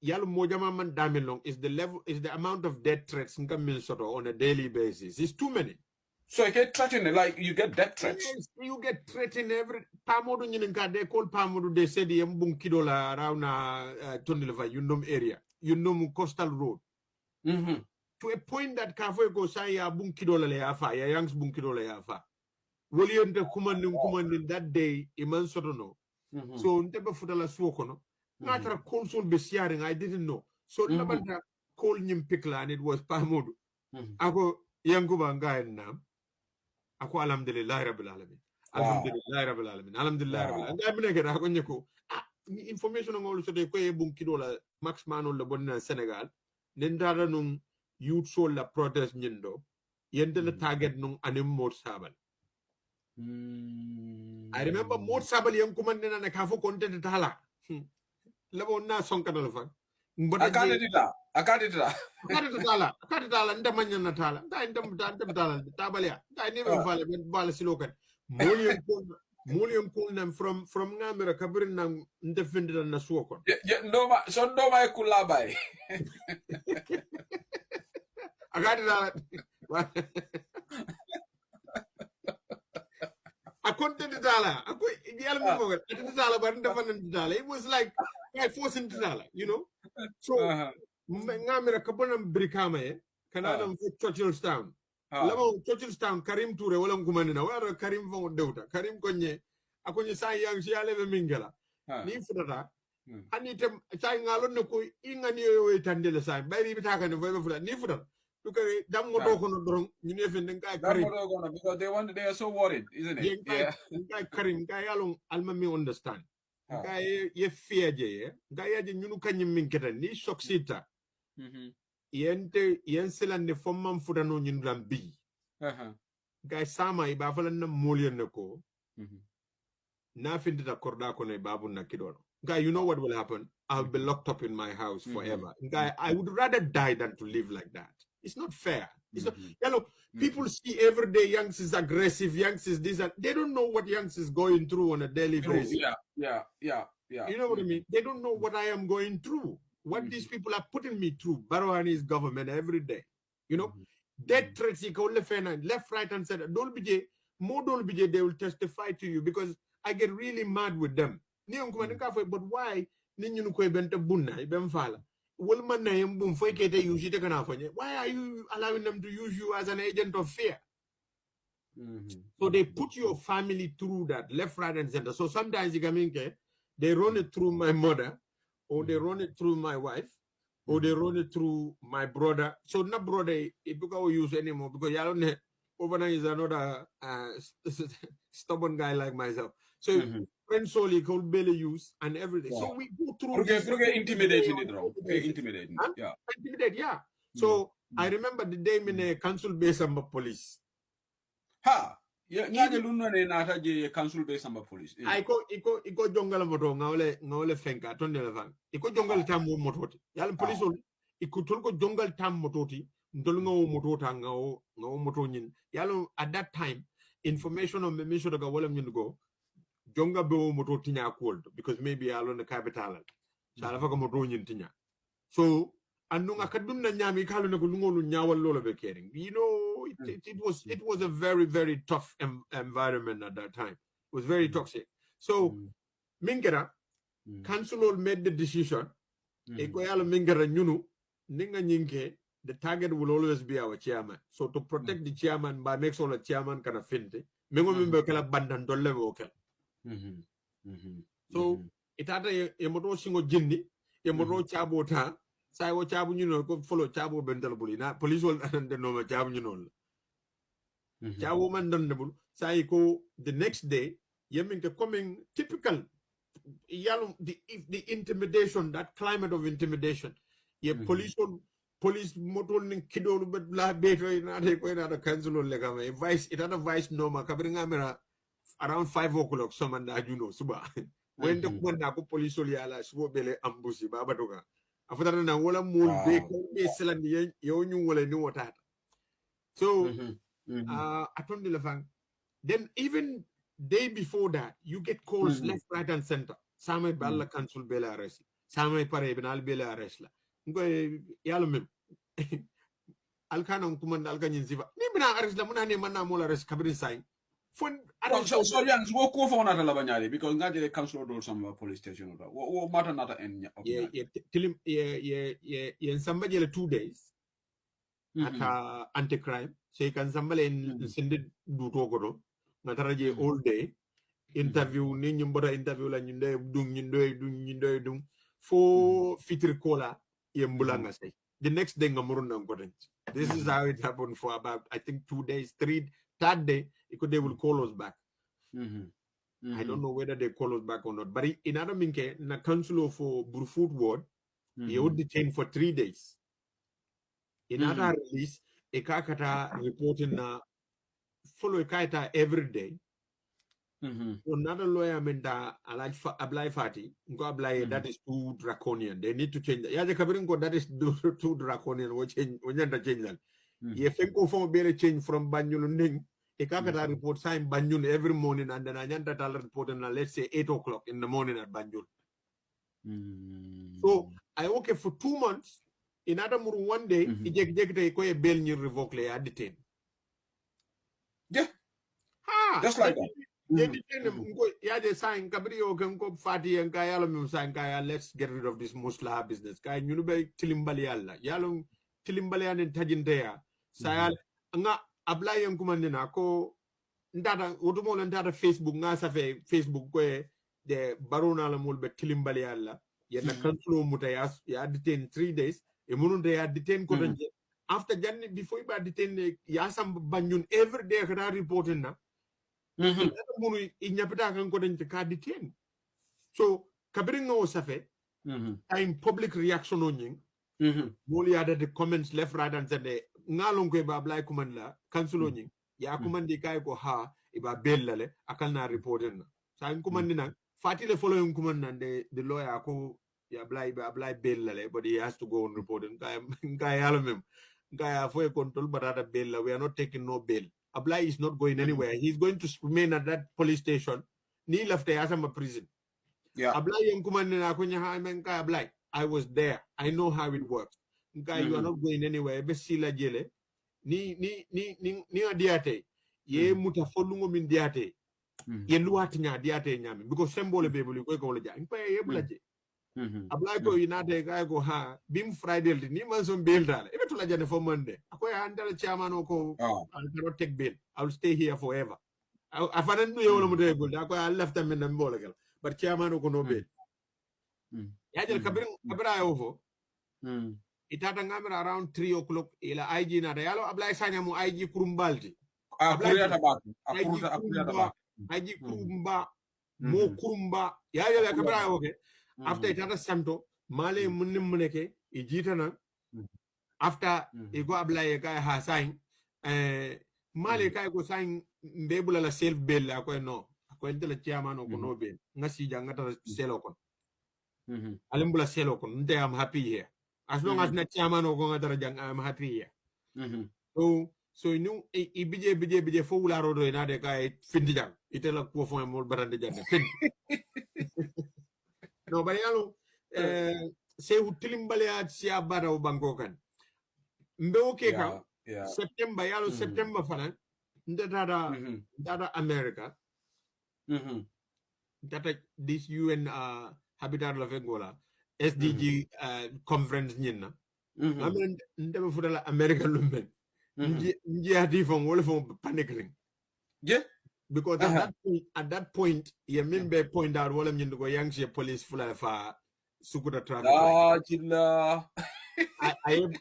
yalu mojama man damilong is the level, is the amount of death threats in Minnesota on a daily basis. It's too many. So you get threatened, like you get death threats. Yes, you get threatened every pamodu nyininka they call pamodu they said yambung kidola around Tonileva Yundum area, Yundum coastal road. To a point that Kafwe go say ya bung kidola le afa, ya yangs bung kidola le afa. William the commanding that day, Iman Sotono. So Ntebe Futala Suokono. Natra cold soul be sharing, I didn't know. So Labanta called him Pikla and it was Pamodu. Ako Yanguba Nam. Ako alhamdulillah rabbil alamin. Alhamdulillah rabbil alamin. Alhamdulillah rabbil alamin. Ngai mine gara ko nyeko. Information ngol so de ko e bum kidola Max Manol la bonna Senegal. Nen dara nung youth soul la protest nyindo. Yende la target nung anim mot sabal. I remember mot sabal yang kumande na kafo content tala. Labo na sonkadal fa. Akaditala. Akaditala ndamanya na tala. Ngai ndam tabalia. Ngai never vale bala silokan. Molium kulnam from Namira Kabirin nam defended na suokon. No so no my kulabai. Akaditala. I couldn't dollar. It was like forcing dollar, you know. So Namira Kabunam Brikame, Canada Churchillstown. Lamo Churchillstown, Karim Ture, Walam Kumanina, where Karim von Daughter, Karim Konye, Akonye Sai Yang Sialeve Mingala. Nifrata. Anitem saying Alonoko in a new Tandela sign, very Bitakan of Weber Nifra. Look at it, Damodokono, you never think I because they are so worried, isn't it? Yeah. Karim, Guy Along Almami understand. Guy, ye fear Jay, Guy, you know, can you mink it? Ni Soxita. Yente Yenselan the Fomam Fudano Yinram B. Guy Sama Ibafalan Mulianako. Nothing to the Kordakone Babu Nakidoro. Guy, you know what will happen? I'll be locked up in my house forever. Guy, I would rather die than to live like that. It's not fair. It's not, you know, people see every day youngsters aggressive, youngsters this and they don't know what youngsters going through on a daily basis. Yeah. You know what I mean? They don't know what I am going through. What these people are putting me through. Barwani's government every day. You know, death threats, left, right, and center. More Dolbije, they will testify to you because I get really mad with them. But why? Why are you allowing them to use you as an agent of fear? So they put your family through that, left, right, and center. So sometimes they run it through my mother, or they run it through my wife, or they run it through my brother. So not brother, it don't use anymore because Yalone overnight is another stubborn guy like myself. So friend solely could barely use and everything. So we go through intimidating it wrong. Intimidating. Yeah. Intimidate, yeah. So I remember the day in a council based on police. Yeah, council based on police. Iko jongal moto ngawle fenka tonde lefan. Iko jongal tam mototi. Yalla police ol iko tolko jongal tam mototi. Ndol ngawo motota ngawo moto nyin. Yalla at that time information on me should go wala nyin go. Jonga be moto tinya cold because maybe alone the capital. So ala faka moto nyin tinya. So andunga kadunna nyami kalu ne ngolu nyawal lolo be caring. You know, it was a very, very tough environment at that time. It was very toxic. So Mingera council made the decision. Ekoyalo Mingera nyunu ninga nyinke. The target will always be our chairman. So to protect the chairman by make sure the chairman can finte. Mengo member kala bandan dolle vocal. So it had a moto singo jinni, a moto chabota. Sai wo chabu go follow chabu bental bulina. Police will and the no chabu chabu man done sai ko the next day. Yeminka coming typical. The intimidation, that climate of intimidation. Police motor ning kidolu but la beto na de ko na cancel legame vice it had a vice normal kabringa mera around 5 o'clock somanda suba when the na ko police oli ala subo bele ambushi baba doga after na wala mul be ko be selandi yo ñu wala ni wotata so atonde le fang then even day before that you get calls left right and center Samuel Balla cancel bela arrest samay pare bin al bela arrest la ngoy yalla mem alkana kumanda alkanyin sifa ni bina arrest la muna ne manna mo la arrest kabrin sai fon arrest so yan wo ko fo na la banyari because nga jere council do some police station wo mata nata en tilim ye samba jele 2 days ata anti-crime say kan sambale en sinde du to godo na taraje all day interview ni nyimboda interview la nyinde dung fo fitri kola ye mbulanga say the next day ngamurunda ngoden this is how it happened for about I think 2 days 3rd day they will call us back. I don't know whether they call us back or not, but in other minke na council for Burfoot ward he would detain for 3 days. In other release ekakata reporting na follow kaita every day. Another lawyer menda apply fati go apply that is too draconian. They need to change that. Yaje kabirin ko that is too draconian. We change that. Ye fenko from bere change from Banjul Ning. Ekakata report sign Banjul every morning and then Anyanta Tala report na let's say 8 o'clock in the morning at Banjul. So I worked for 2 months. In Adamuru one day, ejected a bail new revoke le detain. Yeah. Just like that. They detain him. Yaje sign Cabrio can go fatty and Kayalum sign Kaya, let's get rid of this Musla business. Kay Nunube Tilimbaliala, Yalum Tilimbalian and Tajintea. Sayal nga apply yung kumandina ko ndata utumol ndata Facebook nga sa Facebook ko de barona la mulbe Tilimbaliala. Yana council mutayas ya detain 3 days. Emununde ya detain ko after Jan before you detain yasam Banjul every day kada reporting na. Munu inyapita kan ko dañ ka detain. So kabring no safe time public reaction on ying. Moli ada the comments left right and center ngalon ko ba blay kuman la council on ying ya kuman di kay ko ha iba bellale akal na reporting na. Sa kuman ni na fati le follow yung kuman na the lawyer ko ya apply bail but he has to go on reporting guy alumem guy for control but at bail we are not taking no bail. Apply is not going anywhere. He's going to remain at that police station ni left asama prison. Yeah. Apply yung kuman na kunya ha men ka apply. I was there. I know how it works. Guy you are not going anywhere. Be sila jele ni adiate ye muta folungo min diate ye luati nya diate nyami because symbol bebuli ko ko la ja impa ye blaje. Apply ko inate guy go ha bim Friday ni man some bail dal ebe to la jane for Monday akoy andal chairman ko I cannot take bail. I will stay here forever. I fanan no yolo mo de gol akoy I left them in the mbolagal but chairman ko no bail. Yajel kabira over itata ngamira around 3 o'clock ila IG na yalo apply sanya mu IG kurumbalti IG kurumba mo kurumba yajel kabira okay. After itata santo male muneke ijita na after igo apply guy ha sign male kay ko sign mbebula la self bail la ko no ko entela chairman ko no bail ngasi jangata selo ko alimbula selo ko nte I'm happy here as long as na chairman ko ngatara jang I'm happy here so you ibije fo wula rodo ina de kay findi jang itela ko fo mo barande jang no bari yalo se utilimbale at sia bada o banko kan mbe okay kan September yalo September fana ndata America data this UN Habitat la Fengola SDG conference nyina amen ndebe fudala America lumben nji ati fon wala fon panicking because at that point you member point out wala nyindo go youngship police fula fa sukuta traffic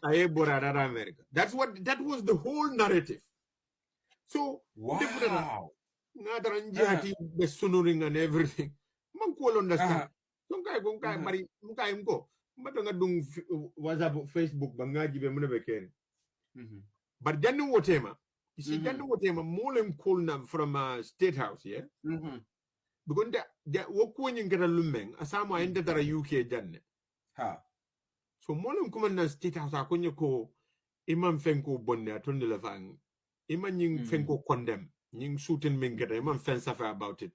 I bora that America that was the whole narrative so wow ngata nji ati be sonoring and everything man ko understand donc kay mari mukay mko mbato nga dung WhatsApp Facebook ba ngaji be mun be ken but jannu wotema you see jannu wotema molem call na from State House yeah because da woko nyin ngata lumeng asama ende tara UK janne so molem kuma na State House akonye ko imam fenko bonne atonde la fang imam nyin fenko condemn nyin shooting mingata imam fen safa about it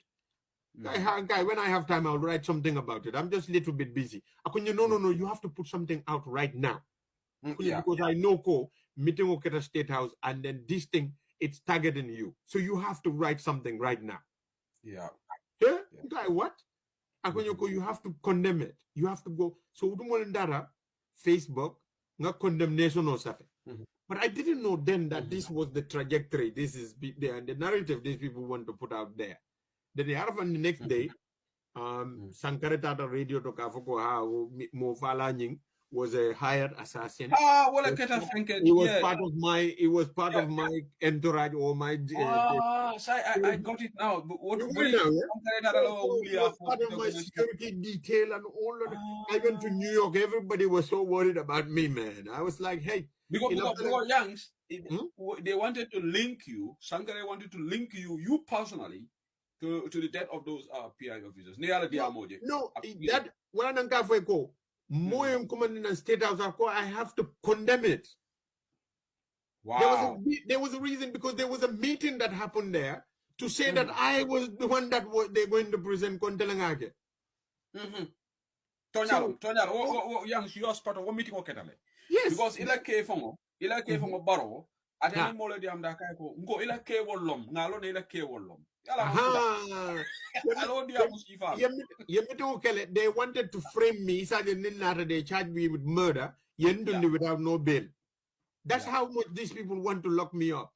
Guy, when I have time, I'll write something about it. I'm just a little bit busy. No, you have to put something out right now. Because I know meeting at State House, and then this thing, it's targeting you. So you have to write something right now. Yeah. Guy, what? You have to condemn it. You have to go. So Facebook, not condemnation or something. But I didn't know then that this was the trajectory. This is the narrative these people want to put out there. Then the other the next day, Sankara Tata Radio to Kafoko Mo Falanying was a hired assassin. It was part of my entourage or my so I got it now. But what part of my security detail and all of that. I went to New York. Everybody was so worried about me, man. I was like, hey. Because Yanks, they wanted to link you. Sankara wanted to link you personally to the death of those PI officers. No, that when I'm commanding the State House, I have to condemn it. Wow. There was a reason, because there was a meeting that happened there to say that I was the one that they're going to present Kontelangake. Tonyaro, Yanks, you are part of one meeting. Yes. Because ila ke fongo baro atani mole di amda kai ko ngo ila ke wollom ngalo ne ila ke wollom they wanted to frame me. They charged me with murder without no bail. That's how much these people want to lock me up.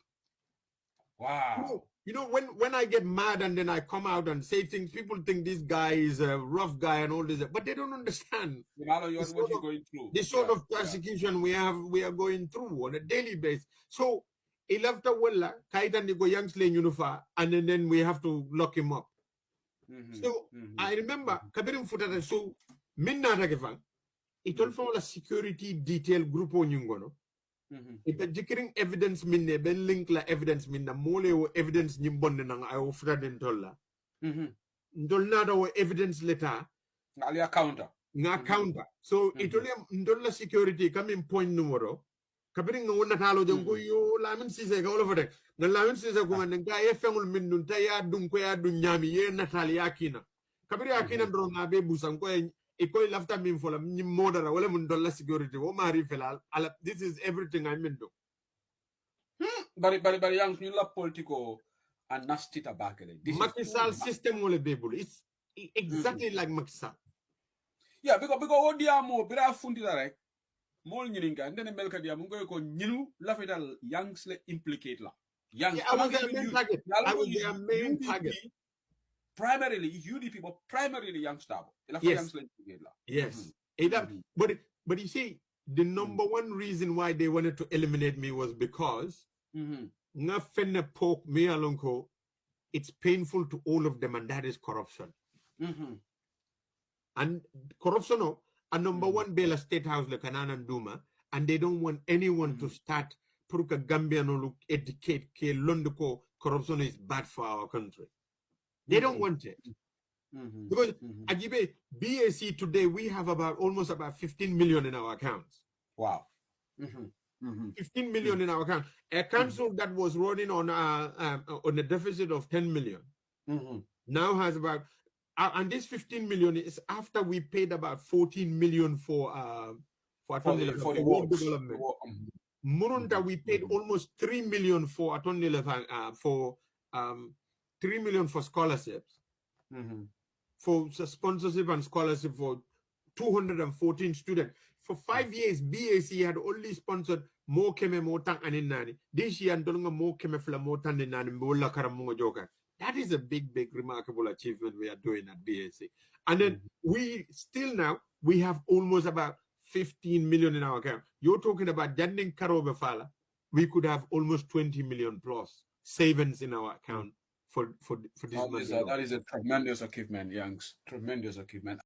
Wow. You know, when I get mad and then I come out and say things, people think this guy is a rough guy and all this, but they don't understand the sort of persecution we are going through on a daily basis. So he left a wella, Kaitan Nigo Youngsley Unifa, and then we have to lock him up. So I remember Kabirim Futata, so Minna Ragefang, it also a security detail group on Yungono. Ita jikiring evidence minne ben link la evidence minna mole o evidence nyimbonde nang ayo fraden tolla ndolna do evidence letter ngali counter so itole ndolla security coming point numero kabiring ngona talo jongo yo lamin sise ga wala fode ngal lamin sise ko man nga e fengul min dun taya dum ko ya dun nyami ye natal yakina kabiri yakina do na be busan ko Ikoy lafta min fola ni modara wala mun dolla security wo mari felal ala this is everything I mean do. Bari yang ñu la politico and nasty tabakele. Macky Sall system wala bebul. It's exactly like Macky Sall. Yeah, because odia mo bira fundi la rek mol ñininga ndene melka dia mu ngoy ko ñinu la fetal yangs le implicate la. Yang I was their main target. I was their main target. Primarily UDP, but primarily young staff. Yes. Yes. But you see, the number one reason why they wanted to eliminate me was because it's painful to all of them, and that is corruption. And corruption, a number one Bela State House, like Kanan and Duma, and they don't want anyone to start Puruka Gambian look educate K Londoko. Corruption is bad for our country. They don't want it. Because Ajibe, BAC today, we have almost about 15 million in our accounts. Wow. 15 million in our account. A council that was running on a deficit of 10 million now has about, and this 15 million is after we paid about 14 million for the world development. Murunta, we paid almost 3 million for 3 million for scholarships, for sponsorship and scholarship for 214 students. For 5 years, BAC had only sponsored more keme more tang aninani. This year, Ndolunga more keme fla more tang aninani mbola karamungo joka. That is a big, remarkable achievement we are doing at BAC. And then we have almost about 15 million in our account. You're talking about Janding Karobe Fala. We could have almost 20 million plus savings in our account for this money. That is a tremendous achievement, Yanks. Tremendous achievement.